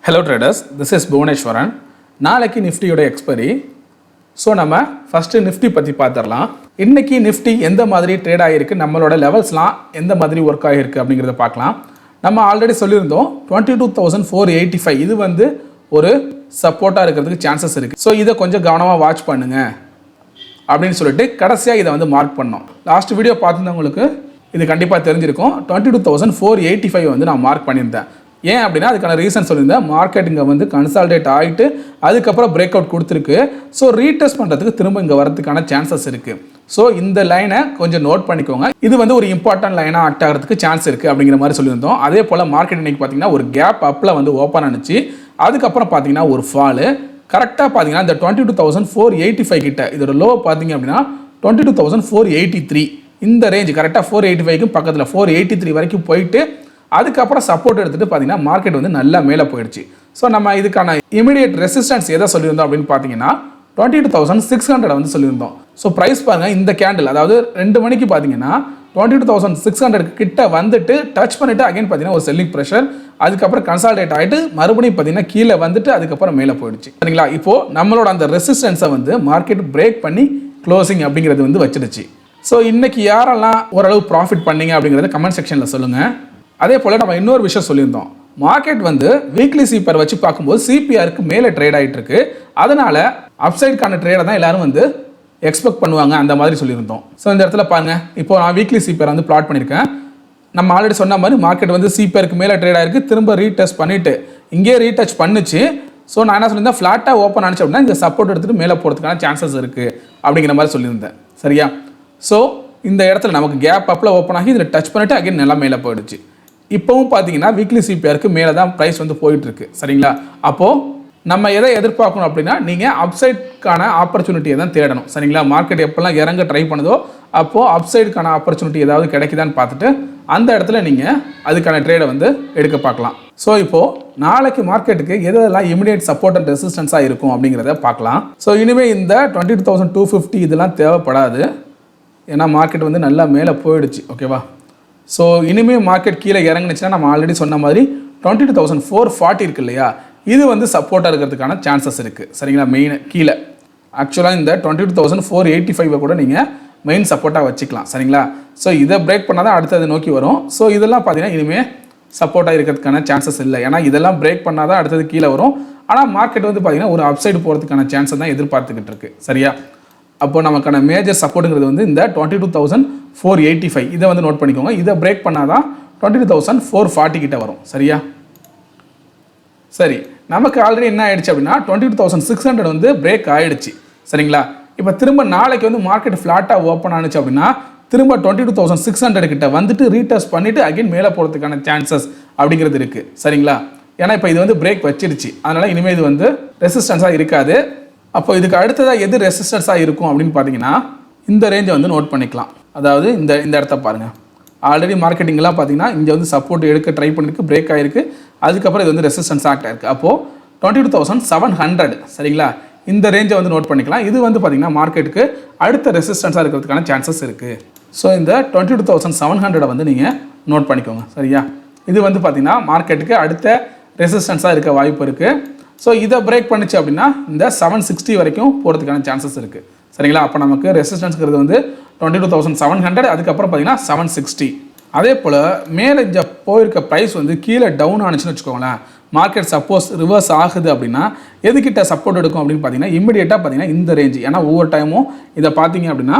Hello traders, this is Bhuvaneshwaran. நாளைக்கு நிஃப்டியோட expiry. So நம்ம ஃபஸ்ட்டு நிஃப்டி பற்றி பார்த்துடலாம். இன்றைக்கி நிஃப்டி எந்த மாதிரி ட்ரேட் ஆகிருக்கு, நம்மளோட லெவல்ஸ்லாம் எந்த மாதிரி ஒர்க் ஆகிருக்கு அப்படிங்கிறத பார்க்கலாம். நம்ம ஆல்ரெடி சொல்லியிருந்தோம் 22,485 இது வந்து ஒரு சப்போர்ட்டாக இருக்கிறதுக்கு சான்சஸ் இருக்குது. ஸோ இதை கொஞ்சம் கவனமாக வாட்ச் பண்ணுங்கள் அப்படின்னு சொல்லிட்டு கடைசியாக இதை வந்து மார்க் பண்ணோம். லாஸ்ட் வீடியோ பார்த்துருந்தவங்களுக்கு இது கண்டிப்பாக தெரிஞ்சிருக்கும். 22,485 வந்து நான் மார்க் பண்ணியிருந்தேன். ஏன் அப்படின்னா அதுக்கான ரீசன் சொல்லியிருந்தேன். மார்க்கெட் இங்கே வந்து கன்சால்டேட் ஆகிட்டு அதுக்கப்புறம் பிரேக் அவுட் கொடுத்துருக்கு. ஸோ ரீடெஸ்ட் பண்ணுறதுக்கு திரும்ப இங்கே வரதுக்கான சான்சஸ் இருக்குது. ஸோ இந்த லைனை கொஞ்சம் நோட் பண்ணிக்கோங்க. இது வந்து ஒரு இம்பார்ட்டன்ட் லைனாக ஆக்ட் ஆகிறதுக்கு சான்ஸ் இருக்குது அப்படிங்கிற மாதிரி சொல்லியிருந்தோம். அதே போல் மார்க்கெட் இன்றைக்கி பார்த்தீங்கன்னா ஒரு கேப் அப்பில் வந்து ஓப்பன் ஆனிச்சு. அதுக்கப்புறம் பார்த்தீங்கன்னா ஒரு ஃபாலு கரெக்டாக பார்த்தீங்கன்னா இந்த 22,485 கிட்ட இதோட லோ பார்த்தீங்க அப்படின்னா 22,483 இந்த ரேஞ்ச் கரெக்டாக 485க்கும் பக்கத்தில் 483 வரைக்கும் போயிட்டு அதுக்கப்புறம் சப்போர்ட் எடுத்துகிட்டு பார்த்தீங்கன்னா மார்க்கெட் வந்து நல்லா மேலே போயிடுச்சு. ஸோ நம்ம இதுக்கான இமீடியட் ரெசிஸ்டன்ஸ் எதை சொல்லியிருந்தோம் அப்படின்னு பார்த்தீங்கன்னா 22,600 வந்து சொல்லியிருந்தோம். ஸோ ப்ரைஸ் பாருங்கள், இந்த கேண்டில் அதாவது 2 மணிக்கு பார்த்தீங்கன்னா 22,600 கிட்ட வந்துட்டு டச் பண்ணிவிட்டு அகைன் பார்த்தீங்கன்னா ஒரு செல்லிங் ப்ரெஷர், அதுக்கப்புறம் கன்சால்டேட் ஆகிட்டு மறுபடியும் பார்த்தீங்கன்னா கீழே வந்துட்டு அதுக்கப்புறம் மேலே போயிடுச்சு. சரிங்களா? இப்போது நம்மளோட அந்த ரெசிஸ்டன்ஸை வந்து மார்க்கெட் பிரேக் பண்ணி க்ளோசிங் அப்படிங்கிறது வந்து வச்சிடுச்சு. ஸோ இன்றைக்கி யாரெல்லாம் ஓரளவு ப்ராஃபிட் பண்ணீங்க அப்படிங்கிறத கமெண்ட் செக்ஷனில் சொல்லுங்கள். அதே போல் நம்ம இன்னொரு விஷயம் சொல்லியிருந்தோம். மார்க்கெட் வந்து வீக்லி சீப்பர் வச்சு பார்க்கும்போது சிபிஆருக்கு மேலே ட்ரேட் ஆகிட்டு இருக்கு. அதனால் அப்சைடுக்கான ட்ரேடை தான் எல்லாரும் வந்து எக்ஸ்பெக்ட் பண்ணுவாங்க அந்த மாதிரி சொல்லியிருந்தோம். ஸோ இந்த இடத்துல பாருங்கள், இப்போ நான் வீக்லி சீப்பர் வந்து பிளாட் பண்ணியிருக்கேன். நம்ம ஆல்ரெடி சொன்ன மாதிரி மார்க்கெட் வந்து சீப்பருக்கு மேலே ட்ரேட் ஆகிருக்கு. திரும்ப ரீடெஸ்ட் பண்ணிவிட்டு இங்கேயே ரீடச் பண்ணிச்சு. ஸோ நான் என்ன சொல்லியிருந்தேன், ஃப்ளாட்டாக ஓப்பன் ஆனிச்சு அப்படின்னா இந்த சப்போர்ட் எடுத்துகிட்டு மேலே போகிறதுக்கான சான்சஸ் இருக்குது அப்படிங்கிற மாதிரி சொல்லியிருந்தேன். சரியா? ஸோ இந்த இடத்துல நமக்கு கேப் அப்பில் ஓப்பன் ஆகி இதில் டச் பண்ணிவிட்டு அகைன் நல்லா மேலே போயிடுச்சு. இப்போவும் பார்த்தீங்கன்னா வீக்லி சிபிஆருக்கு மேலே தான் ப்ரைஸ் வந்து போயிட்டுருக்கு. சரிங்களா? அப்போது நம்ம எதை எதிர்பார்க்கணும் அப்படின்னா நீங்கள் அப்சைடுக்கான ஆப்பர்ச்சுனிட்டியை தான் தேடணும். சரிங்களா? மார்க்கெட் எப்போல்லாம் இறங்க ட்ரை பண்ணுதோ அப்போது அப்சைடுக்கான ஆப்பர்ச்சுனிட்டி ஏதாவது கிடைக்குதான்னு பார்த்துட்டு அந்த இடத்துல நீங்கள் அதுக்கான ட்ரேடை வந்து எடுக்க பார்க்கலாம். ஸோ இப்போது நாளைக்கு மார்க்கெட்டுக்கு எதெல்லாம் இமிடியேட் சப்போர்ட் அண்ட் ரெசிஸ்டன்ஸாக இருக்கும் அப்படிங்கிறத பார்க்கலாம். ஸோ இனிமேல் இந்த 22,250 இதெல்லாம் தேவைப்படாது. ஏன்னா மார்க்கெட் வந்து நல்லா மேலே போயிடுச்சு. ஓகேவா? ஸோ இனிமேல் மார்க்கெட் கீழே இறங்குனுச்சுன்னா நம்ம ஆல்ரெடி சொன்ன மாதிரி 22,440 இருக்கு இல்லையா, இது வந்து சப்போர்ட்டாக இருக்கிறதுக்கான சான்சஸ் இருக்குது. சரிங்களா? மெயின் கீழே ஆக்சுவலாக இந்த 22,485 கூட நீங்கள் மெயின் சப்போர்ட்டாக வச்சுக்கலாம். சரிங்களா? ஸோ இதை பிரேக் பண்ணால் தான் அடுத்தது நோக்கி வரும். ஸோ இதெல்லாம் பார்த்தீங்கன்னா இனிமேல் சப்போர்ட்டாக இருக்கிறதுக்கான சான்சஸ் இல்லை. ஏன்னா இதெல்லாம் பிரேக் பண்ணால் தான் அடுத்தது கீழே வரும். ஆனால் மார்க்கெட் வந்து பார்த்தீங்கன்னா ஒரு அப்சைடு போகிறதுக்கான சான்ஸை தான் எதிர்பார்த்துக்கிட்டு இருக்கு. சரியா? அப்போ நமக்கான மேஜர் சப்போர்ட்டுங்கிறது வந்து இந்த 22,485 இதை வந்து நோட் பண்ணிக்கோங்க. இதை பிரேக் பண்ணால் தான் 22,440 கிட்ட வரும். சரியா? சரி, நமக்கு ஆல்ரெடி என்ன ஆயிடுச்சு அப்படின்னா 22,600 வந்து பிரேக் ஆகிடுச்சு. சரிங்களா? இப்போ திரும்ப நாளைக்கு வந்து மார்க்கெட் ஃப்ளாட்டாக ஓப்பன் ஆனிச்சு அப்படின்னா திரும்ப 22,600 கிட்ட வந்துட்டு ரீடெஸ்ட் பண்ணிவிட்டு அகைன் மேலே போகிறதுக்கான சான்சஸ் அப்படிங்கிறது இருக்குது. சரிங்களா? ஏன்னா இப்போ இது வந்து பிரேக் வச்சிருச்சு. அதனால் இனிமேல் இது வந்து ரெசிஸ்டன்ஸாக இருக்காது. அப்போ இதுக்கு அடுத்ததாக எது ரெசிஸ்டன்ஸாக இருக்கும் அப்படின்னு பார்த்தீங்கன்னா இந்த ரேஞ்சை வந்து நோட் பண்ணிக்கலாம். அதாவது இந்த இடத்த பாருங்கள். ஆல்ரெடி மார்க்கெட்டிங்லாம் பார்த்தீங்கன்னா இங்கே வந்து சப்போர்ட் எடுக்க ட்ரை பண்ணிருக்கு, பிரேக் ஆகிருக்கு. அதுக்கப்புறம் இது வந்து ரெசிஸ்டன்ஸ் ஆக்ட் ஆகிருக்கு. அப்போது 22,700 சரிங்களா, இந்த ரேஞ்சை வந்து நோட் பண்ணிக்கலாம். இது வந்து பார்த்தீங்கன்னா மார்க்கெட்டுக்கு அடுத்த ரெசிஸ்டன்ஸாக இருக்கிறதுக்கான சான்சஸ் இருக்குது. ஸோ இந்த 22,700 வந்து நீங்கள் நோட் பண்ணிக்கோங்க. சரியா? இது வந்து பார்த்தீங்கன்னா மார்க்கெட்டுக்கு அடுத்த ரெசிஸ்டன்ஸாக இருக்க வாய்ப்பு இருக்குது. ஸோ இதை பிரேக் பண்ணிச்சு அப்படின்னா இந்த 760 வரைக்கும் போகிறதுக்கான சான்சஸ் இருக்குது. சரிங்களா? அப்போ நமக்கு ரெசிஸ்டன்ஸ்ங்கிறது வந்து 22,700, அதுக்கப்புறம் பார்த்தீங்கன்னா 760. அதே போல் மேலே இங்கே போயிருக்க ப்ரைஸ் வந்து கீழே டவுன் ஆனிச்சுன்னு வச்சுக்கோங்களேன். மார்க்கெட் சப்போஸ் ரிவர்ஸ் ஆகுது அப்படின்னா எதுக்கிட்ட சப்போர்ட் எடுக்கும் அப்படின்னு பார்த்தீங்கன்னா இம்மிடியேட்டாக பார்த்தீங்கன்னா இந்த ரேஞ்சு. ஏன்னா ஒவ்வொரு டைமும் இதை பார்த்தீங்க அப்படின்னா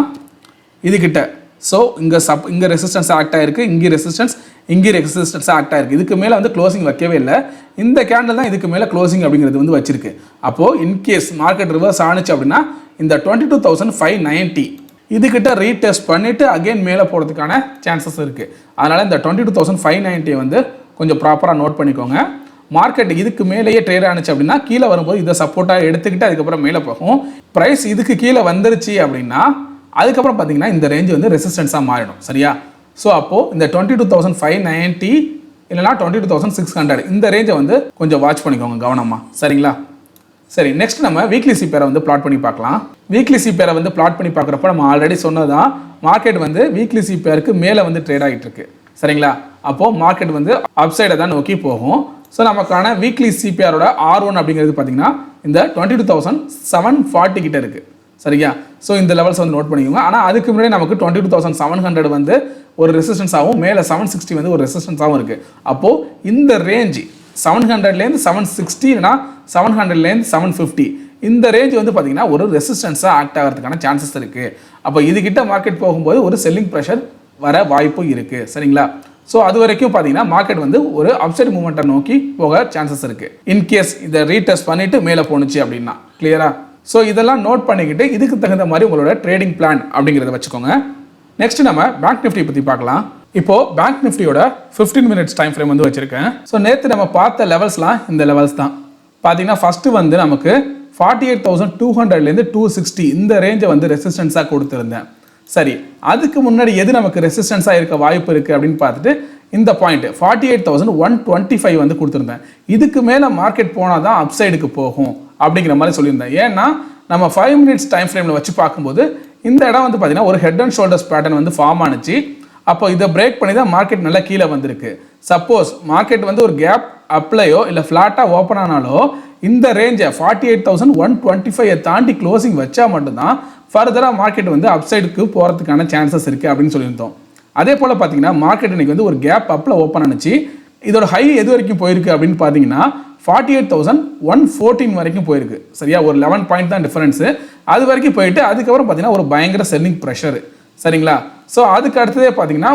இதுக்கிட்ட ஸோ இங்கே ரெசிஸ்டன்ஸ் ஆக்ட் ஆகிருக்கு, இங்கே ரெசிஸ்டன்ஸ் ஆக்ட் ஆகிருக்கு. இதுக்கு மேலே வந்து க்ளோசிங் வைக்கவே இல்லை. இந்த கேண்டில் தான் இதுக்கு மேலே க்ளோசிங் அப்படிங்கிறது வந்து வச்சிருக்கு. அப்போது இன்கேஸ் மார்க்கெட் ரிவர்ஸ் ஆனிச்சு அப்படின்னா இந்த 22,590 இதுக்கிட்ட ரீடெஸ்ட் பண்ணிவிட்டு அகைன் மேலே போகிறதுக்கான சான்சஸ் இருக்குது. அதனால் இந்த 22,590 வந்து கொஞ்சம் ப்ராப்பராக நோட் பண்ணிக்கோங்க. மார்க்கெட் இதுக்கு மேலேயே ட்ரேட் ஆனிச்சு அப்படின்னா கீழே வரும்போது இதை சப்போர்ட்டாக எடுத்துக்கிட்டு அதுக்கப்புறம் மேலே போகும். ப்ரைஸ் இதுக்கு கீழே வந்துருச்சு அப்படின்னா அதுக்கப்புறம் பார்த்தீங்கன்னா இந்த ரேஞ்சு வந்து ரெசிஸ்டன்ஸாக மாறிடும். சரியா? ஸோ அப்போது இந்த 22,590 இல்லைனா 22,600 இந்த ரேஞ்சை வந்து கொஞ்சம் வாட்ச் பண்ணிக்கோங்க கவனமாக. சரிங்களா? சரி, நெக்ஸ்ட் நம்ம வீக்லி சிபிஆரை வந்து பிளாட் பண்ணி பார்க்கலாம். வீக்லி சிபிஆரை வந்து பிளாட் பண்ணி பார்க்குறப்ப நம்ம ஆல்ரெடி சொன்னதான் மார்க்கெட் வந்து வீக்லி சிபிஆருக்கு மேலே வந்து ட்ரேட் ஆகிட்டு இருக்கு. சரிங்களா? அப்போது மார்க்கெட் வந்து அப்சைடை தான் நோக்கி போகும். ஸோ நமக்கான வீக்லி சிபிஆரோட R1 அப்படிங்கிறது பார்த்தீங்கன்னா இந்த 22,740 கிட்ட இருக்குது. சரியா? ஸோ இந்த லெவல்ஸ் வந்து நோட் பண்ணிக்கோங்க. ஆனால் அதுக்கு முன்னாடி நமக்கு 22,700 வந்து ஒரு ரெசிஸ்டன்ஸாகவும் மேலே 760 வந்து ஒரு ரெசிஸ்டன்ஸாகவும் இருக்குது. அப்போது இந்த ரேஞ்சு 700லேருந்து 760 இல்லைனா 700லேருந்து 750 இந்த ரேஞ்ச் வந்து பார்த்தீங்கன்னா ஒரு ரெசிஸ்டன்ஸாக ஆக்ட் ஆகிறதுக்கான சான்சஸ் இருக்குது. அப்போ இதுகிட்ட மார்க்கெட் போகும்போது ஒரு செல்லிங் ப்ரெஷர் வர வாய்ப்பு இருக்குது. சரிங்களா? ஸோ அது வரைக்கும் பார்த்தீங்கன்னா மார்க்கெட் வந்து ஒரு அப்சைட் மூமெண்ட்டை நோக்கி போக சான்சஸ் இருக்குது. இன்கேஸ் இதை ரீடெஸ்ட் பண்ணிவிட்டு மேலே போணுச்சு அப்படின்னா. கிளியரா? ஸோ இதெல்லாம் நோட் பண்ணிக்கிட்டு இதுக்கு தகுந்த மாதிரி உங்களோட ட்ரேடிங் பிளான் அப்படிங்கிறத வச்சுக்கோங்க. நெக்ஸ்ட் நம்ம பேங்க் நிஃப்டி பற்றி பார்க்கலாம். இப்போ பேங்க் நிஃப்டியோட 15 மினிட்ஸ் டைம் ஃப்ரேம் வந்து வச்சிருக்கேன். ஸோ நேற்று நம்ம பார்த்த லெவல்ஸ்லாம் இந்த லெவல்ஸ் தான். பார்த்தீங்கன்னா ஃபஸ்ட்டு வந்து நமக்கு 48,200லேருந்து 260 இந்த ரேஞ்சை வந்து ரெசிஸ்டன்ஸாக கொடுத்துருந்தேன். சரி, அதுக்கு முன்னாடி எது நமக்கு ரெசிஸ்டன்ஸாக இருக்க வாய்ப்பு இருக்குது அப்படின்னு பார்த்துட்டு இந்த பாயிண்ட் 48,125 வந்து கொடுத்துருந்தேன். இதுக்கு மேலே மார்க்கெட் போனால் தான் அப்சைடுக்கு போகும் அப்படிங்கிற மாதிரி சொல்லியிருந்தேன். ஏன்னா நம்ம 5 மினிட்ஸ் டைம் ஃப்ரேமில் வச்சு பார்க்கும்போது இந்த இடம் வந்து பார்த்தீங்கன்னா ஒரு ஹெட் அண்ட் ஷோல்டர்ஸ் பேட்டர்ன் வந்து ஃபார்ம் ஆனிச்சு. அப்போ இதை பிரேக் பண்ணி தான் மார்க்கெட் நல்லா கீழே வந்திருக்கு. சப்போஸ் மார்க்கெட் வந்து ஒரு கேப் அப்ளையோ இல்லை ஃப்ளாட்டாக ஓப்பன் ஆனாலோ இந்த ரேஞ்சை 48,125 தாண்டி க்ளோசிங் வச்சா மட்டும்தான் ஃபர்தராக மார்க்கெட் வந்து அப்சைடுக்கு போகிறதுக்கான சான்சஸ் இருக்குது அப்படின்னு சொல்லியிருந்தோம். அதே போல் பார்த்தீங்கன்னா மார்க்கெட் இன்னைக்கு வந்து ஒரு கேப் அப்பில் ஓப்பன் ஆனிச்சு. இதோட ஹை எது வரைக்கும் போயிருக்கு அப்படின்னு பார்த்தீங்கன்னா 48,114 வரைக்கும் போயிருக்கு. சரியா? ஒரு 11 பாயிண்ட் தான் டிஃபரன்ஸு. அது வரைக்கும் போயிட்டு அதுக்கப்புறம் பார்த்தீங்கன்னா ஒரு பயங்கர செல்லிங் ப்ரெஷர். சரிங்களா? ஸோ அதுக்கு அடுத்ததே பார்த்தீங்கன்னா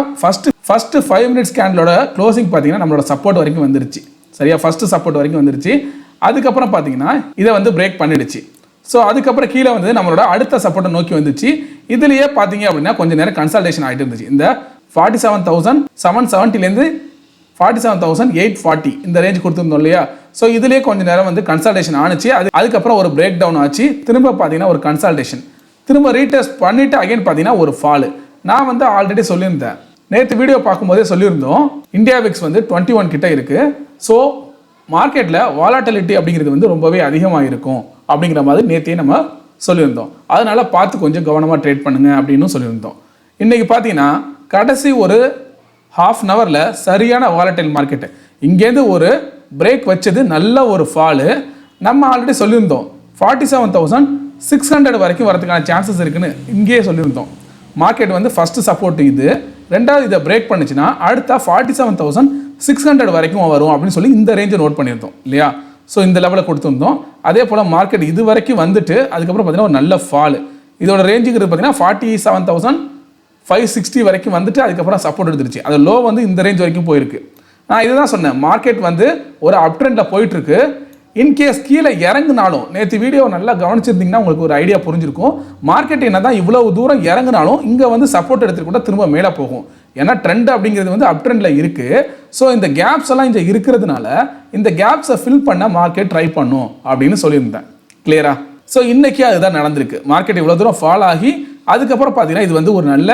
ஃபஸ்ட்டு 5 மினிட்ஸ் கேண்டலோட க்ளோசிங் பார்த்தீங்கன்னா நம்மளோட சப்போர்ட் வரைக்கும் வந்துருச்சு. சரியா? ஃபஸ்ட்டு சப்போர்ட் வரைக்கும் வந்துருச்சு. அதுக்கப்புறம் பார்த்தீங்கன்னா இதை வந்து பிரேக் பண்ணிடுச்சு. ஸோ அதுக்கப்புறம் கீழே வந்து நம்மளோட அடுத்த சப்போர்ட்டை நோக்கி வந்துச்சு. இதுலேயே பார்த்தீங்க அப்படின்னா கொஞ்சம் நேரம் கன்சல்டேஷன் ஆகிட்டு இருந்துச்சு. இந்த 47,770லேருந்து 47,840 இந்த ரேஞ்ச் கொடுத்துருந்தோம் இல்லையா? ஸோ இதுலேயே கொஞ்சம் நேரம் வந்து கன்சல்டேஷன் ஆனிச்சு. அதுக்கப்புறம் ஒரு பிரேக் டவுன் ஆச்சு. திரும்ப பார்த்தீங்கன்னா ஒரு கன்சல்டேஷன், திரும்ப ரீடெஸ்ட் பண்ணிவிட்டு அகைன் பார்த்தீங்கன்னா ஒரு ஃபாலு. நான் வந்து ஆல்ரெடி சொல்லியிருந்தேன், நேற்று வீடியோ பார்க்கும்போதே சொல்லியிருந்தோம், இந்தியா விக்ஸ் வந்து 21 கிட்ட இருக்குது. ஸோ மார்க்கெட்டில் வாலாட்டிலிட்டி அப்படிங்கிறது வந்து ரொம்பவே அதிகமாக இருக்கும் அப்படிங்கிற மாதிரி நேற்றையே நம்ம சொல்லியிருந்தோம். அதனால் பார்த்து கொஞ்சம் கவனமாக ட்ரேட் பண்ணுங்கள் அப்படின்னு சொல்லியிருந்தோம். இன்றைக்கி பார்த்தீங்கன்னா கடைசி ஒரு ஹாஃப் அன் ஹவரில் சரியான வாலட்டைல் மார்க்கெட்டு. இங்கேருந்து ஒரு பிரேக் வச்சது நல்ல ஒரு ஃபாலு. நம்ம ஆல்ரெடி சொல்லியிருந்தோம் 47,600 வரைக்கும் வரதுக்கான சான்சஸ் இருக்குன்னு இங்கேயே சொல்லியிருந்தோம். மார்க்கெட் வந்து ஃபஸ்ட்டு சப்போர்ட் இது, ரெண்டாவது இதை பிரேக் பண்ணிச்சுன்னா அடுத்த 47,600 வரைக்கும் வரும் அப்படின்னு சொல்லி இந்த ரேஞ்சை நோட் பண்ணியிருந்தோம் இல்லையா? ஸோ இந்த லெவலில் கொடுத்துருந்தோம். அதே போல் மார்க்கெட் இது வரைக்கும் வந்துட்டு அதுக்கப்புறம் பார்த்தீங்கன்னா ஒரு நல்ல ஃபாலு. இதோட ரேஞ்சுங்கிறது பார்த்தீங்கன்னா 47,560 வரைக்கும் வந்துட்டு அதுக்கப்புறம் சப்போர்ட் எடுத்துருச்சு. அது லோ வந்து இந்த ரேஞ்ச் வரைக்கும் போயிருக்கு. நான் இதை தான் சொன்னேன், மார்க்கெட் வந்து ஒரு அப் ட்ரெண்டில் போயிட்டுருக்கு. இன்கேஸ் கீழே இறங்குனாலும், நேற்று வீடியோ நல்லா கவனிச்சிருந்தீங்கன்னா உங்களுக்கு ஒரு ஐடியா புரிஞ்சிருக்கும், மார்க்கெட் என்ன தான் இவ்வளவு தூரம் இறங்குனாலும் இங்கே வந்து சப்போர்ட் எடுத்துட்டு கூட திரும்ப மேலே போகும். ஏன்னா ட்ரெண்ட் அப்படிங்கிறது வந்து அப் ட்ரெண்டில் இருக்குது. ஸோ இந்த கேப்ஸ் எல்லாம் இங்கே இருக்கிறதுனால இந்த கேப்ஸை ஃபில் பண்ண மார்க்கெட் ட்ரை பண்ணும் அப்படின்னு சொல்லியிருந்தேன். கிளியரா? ஸோ இன்றைக்கி அதுதான் நடந்திருக்கு. மார்க்கெட் இவ்வளோ தூரம் ஃபால் ஆகி அதுக்கப்புறம் பார்த்தீங்கன்னா இது வந்து ஒரு நல்ல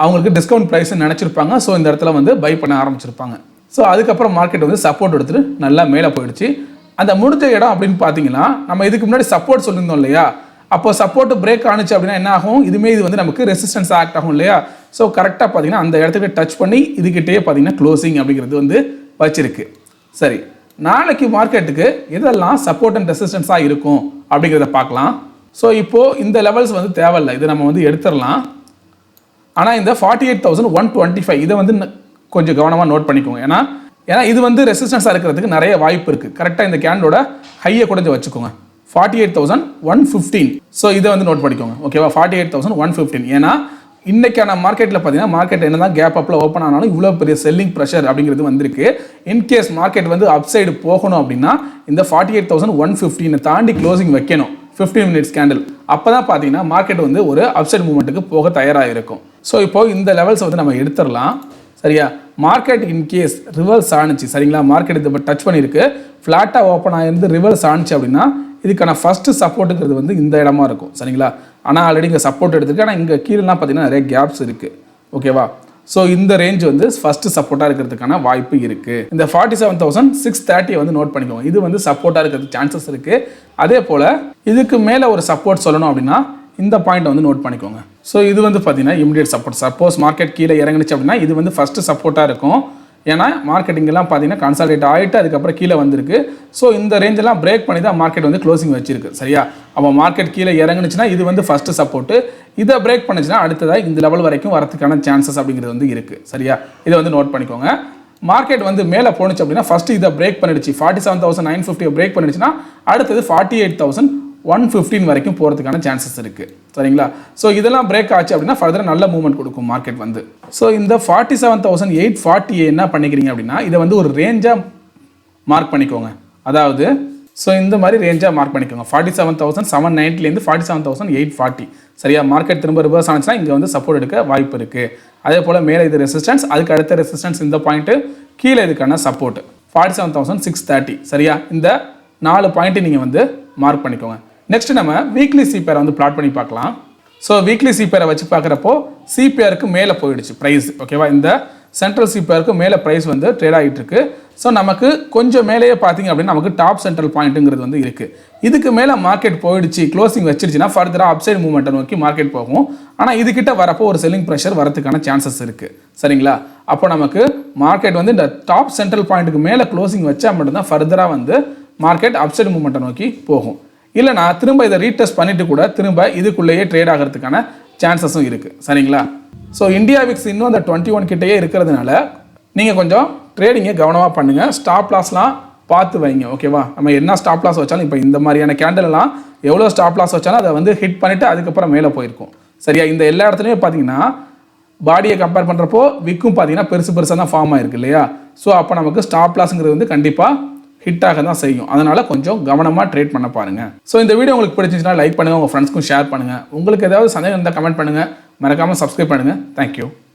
அவங்களுக்கு டிஸ்கவுண்ட் ப்ரைஸ் நினச்சிருப்பாங்க. ஸோ இந்த இடத்துல வந்து பை பண்ண ஆரம்பிச்சிருப்பாங்க. ஸோ அதுக்கப்புறம் மார்க்கெட் வந்து சப்போர்ட் எடுத்துட்டு நல்லா மேலே போயிடுச்சு. அந்த முடிஞ்ச இடம் அப்படின்னு பார்த்தீங்கன்னா நம்ம இதுக்கு முன்னாடி சப்போர்ட் சொல்லியிருந்தோம் இல்லையா? அப்போ சப்போர்ட் பிரேக் ஆனிச்சு அப்படின்னா என்ன ஆகும்? இது வந்து நமக்கு ரெசிஸ்டன்ஸ் ஆக்ட் ஆகும் இல்லையா? ஸோ கரெக்டாக பார்த்தீங்கன்னா அந்த இடத்துக்கு டச் பண்ணி இதுக்கிட்டே பார்த்தீங்கன்னா க்ளோசிங் அப்படிங்கிறது வந்து வச்சிருக்கு. சரி, நாளைக்கு மார்க்கெட்டுக்கு இதெல்லாம் சப்போர்ட் அண்ட் ரெசிஸ்டன்ஸாக இருக்கும் அப்படிங்கிறத பார்க்கலாம். ஸோ இப்போது இந்த லெவல்ஸ் வந்து தேவையில்லை, இதை நம்ம வந்து எடுத்துடலாம். ஆனால் இந்த 48,125 இதை வந்து கொஞ்சம் கவனமாக நோட் பண்ணிக்கோங்க. ஏன்னா இது வந்து ரெசிஸ்டன்ஸாக இருக்கிறதுக்கு நிறைய வாய்ப்பு இருக்குது. கரெக்டாக இந்த கேண்டோட ஹையை கூட வச்சுக்கோங்க, 48,115. ஸோ இதை வந்து நோட் பண்ணிக்கோங்க. ஓகேவா? 48,115. ஏன்னா இன்னைக்கான மார்க்கெட்டில் பார்த்தீங்கன்னா மார்க்கெட் என்ன தான் கேப் அப்பில் ஓப்பன் ஆனாலும் இவ்வளோ பெரிய செல்லிங் ப்ரெஷர் அப்படிங்கிறது வந்திருக்கு. இன்கேஸ் மார்க்கெட் வந்து அப் சைடு போகணும் அப்படின்னா இந்த 48,115 தாண்டி க்ளோசிங் வைக்கணும் 15 மினிட்ஸ் கேண்டில். அப்போ தான் பார்த்தீங்கன்னா மார்க்கெட் வந்து ஒரு அப்சைட் மூவ்மெண்ட்டுக்கு போக தயாராக இருக்கும். ஸோ இப்போ இந்த லெவல்ஸை வந்து நம்ம எடுத்துடலாம். சரியா? மார்க்கெட் இன்கேஸ் ரிவர்ஸ் ஆனிச்சு, சரிங்களா? மார்க்கெட் இது டச் பண்ணியிருக்கு, ஃப்ளாட்டாக ஓப்பன் ஆகிருந்து ரிவர்ஸ் ஆனிச்சு அப்படின்னா இதுக்கான ஃபஸ்ட்டு சப்போர்ட்டுங்கிறது வந்து இந்த இடமா இருக்கும். சரிங்களா? ஆனால் ஆல்ரெடி இங்கே சப்போர்ட் எடுத்துருக்கு. ஆனால் இங்கே கீழேலாம் பார்த்தீங்கன்னா நிறைய கேப்ஸ் இருக்குது. ஓகேவா? ஸோ இந்த ரேஞ்ச் வந்து ஃபஸ்ட்டு சப்போர்ட்டாக இருக்கிறதுக்கான வாய்ப்பு இருக்குது. இந்த 47,630 வந்து நோட் பண்ணிக்கோங்க. இது வந்து சப்போர்ட்டாக இருக்கிறதுக்கு சான்சஸ் இருக்குது. அதே போல் இதுக்கு மேலே ஒரு சப்போர்ட் சொல்லணும் அப்படின்னா இந்த பாயிண்ட் வந்து நோட் பண்ணிக்கோங்க. ஸோ இது வந்து பார்த்தீங்கன்னா இமிடியேட் சப்போர்ட். சப்போஸ் மார்க்கெட் கீழே இறங்குனுச்சு அப்படின்னா இது வந்து ஃபஸ்ட்டு சப்போர்ட்டாக இருக்கும். ஏன்னா மார்க்கெட்டிங்கெல்லாம் பார்த்தீங்கன்னா கன்சாலிடேட் ஆகிட்டு அதுக்கப்புறம் கீழே வந்திருக்கு. ஸோ இந்த ரேஞ்செல்லாம் பிரேக் பண்ணி தான் மார்க்கெட் வந்து க்ளோசிங் வச்சிருக்கு. சரியா? அப்போ மார்க்கெட் கீழே இறங்குனுச்சுன்னா இது வந்து ஃபஸ்ட்டு சப்போர்ட்டு. இதை பிரேக் பண்ணுச்சுன்னா அடுத்ததாக இந்த லெவல் வரைக்கும் வரதுக்கான சான்சஸ் அப்படிங்கிறது வந்து இருக்குது. சரியா? இதை வந்து நோட் பண்ணிக்கோங்க. மார்க்கெட் வந்து மேலே போணுச்சு அப்படின்னா ஃபஸ்ட்டு இதை பிரேக் பண்ணிடுச்சு 47,950 பிரேக் பண்ணிடுச்சுன்னா அடுத்தது 48,115 வரைக்கும் போகிறதுக்கான சான்சஸ் இருக்குது. சரிங்களா? ஸோ இதெல்லாம் பிரேக் ஆச்சு அப்படின்னா ஃபர்தராக நல்ல மூவ்மெண்ட் கொடுக்கும் மார்க்கெட் வந்து. ஸோ இந்த 47,840 என்ன பண்ணிக்கிறீங்க அப்படின்னா இதை வந்து ஒரு ரேஞ்சாக மார்க் பண்ணிக்கோங்க. அதாவது ஸோ இந்த மாதிரி ரேஞ்சாக மார்க் பண்ணிக்கோங்க. 47,790லேருந்து 47,840. சரியா? மார்க்கெட் திரும்ப ரிவர்ஸ் ஆனிச்சுன்னா இங்கே வந்து சப்போர்ட் எடுக்க வாய்ப்பு இருக்குது. அதே போல் மேலே இது ரெசிஸ்டன்ஸ், அதுக்கு அடுத்த ரெசிஸ்டன்ஸ் இந்த பாயிண்ட்டு, கீழே இதுக்கான சப்போர்ட் 47,630. சரியா? இந்த 4 பாயிண்ட்டு நீங்கள் வந்து மார்க் பண்ணிக்கோங்க. நெக்ஸ்ட் நம்ம வீக்லி சிபிஆரை வந்து பிளாட் பண்ணி பார்க்கலாம். ஸோ வீக்லி சிபிஆரை வச்சு பார்க்குறப்போ சிபிஆருக்கு மேலே போயிடுச்சு ப்ரைஸ். ஓகேவா? இந்த சென்ட்ரல் சிபிஆருக்கு மேலே ப்ரைஸ் வந்து ட்ரேட் ஆகிட்டு இருக்கு. ஸோ நமக்கு கொஞ்சம் மேலேயே பார்த்தீங்க அப்படின்னா நமக்கு டாப் சென்ட்ரல் பாயிண்ட்டுங்கிறது வந்து இருக்குது. இதுக்கு மேலே மார்க்கெட் போயிடுச்சு க்ளோசிங் வச்சிருச்சுன்னா ஃபர்தராக அப்சைட் மூவ்மெண்ட்டை நோக்கி மார்க்கெட் போகும். ஆனால் இதுக்கிட்ட வரப்போ ஒரு செல்லிங் ப்ரெஷர் வரதுக்கான சான்சஸ் இருக்குது. சரிங்களா? அப்போ நமக்கு மார்க்கெட் வந்து இந்த டாப் சென்ட்ரல் பாயிண்ட்டுக்கு மேலே க்ளோசிங் வச்சா மட்டும்தான் ஃபர்தராக வந்து மார்க்கெட் அப்சைட் மூவ்மெண்ட்டை நோக்கி போகும். இல்லைனா திரும்ப இதை ரீடெஸ்ட் பண்ணிட்டு கூட திரும்ப இதுக்குள்ளேயே ட்ரேட் ஆகிறதுக்கான சான்சஸும் இருக்குது. சரிங்களா? ஸோ இந்தியா விக்ஸ் இன்னும் அந்த 21 கிட்டேயே இருக்கிறதுனால நீங்கள் கொஞ்சம் ட்ரேடிங்கை கவனமாக பண்ணுங்கள். ஸ்டாப் லாஸ்லாம் பார்த்து வைங்க. ஓகேவா? நம்ம என்ன ஸ்டாப் லாஸ் வச்சாலும் இப்போ இந்த மாதிரியான கேண்டல்லாம் எவ்வளோ ஸ்டாப் லாஸ் வச்சாலும் அதை வந்து ஹிட் பண்ணிவிட்டு அதுக்கப்புறம் மேலே போயிருக்கும். சரியா? இந்த எல்லா இடத்துலையுமே பார்த்தீங்கன்னா பாடியை கம்பேர் பண்ணுறப்போ விக்கும் பார்த்தீங்கன்னா பெருசாக தான் ஃபார்ம் ஆயிருக்கு இல்லையா? ஸோ அப்போ நமக்கு ஸ்டாப் லாஸ்ங்கிறது வந்து கண்டிப்பாக ஹிட் ஆக தான் செய்யும். அதனால் கொஞ்சம் கவனமாக ட்ரேட் பண்ண பாருங்கள். ஸோ இந்த வீடியோ உங்களுக்கு பிடிச்சிச்சுன்னா லைக் பண்ணுங்கள், உங்கள் ஃப்ரெண்ட்ஸ்க்கும் ஷேர் பண்ணுங்கள். உங்களுக்கு ஏதாவது சந்தேகம் இருந்தால் கமெண்ட் பண்ணுங்கள். மறக்காமல் சப்ஸ்கிரைப் பண்ணுங்கள். தேங்க்யூ.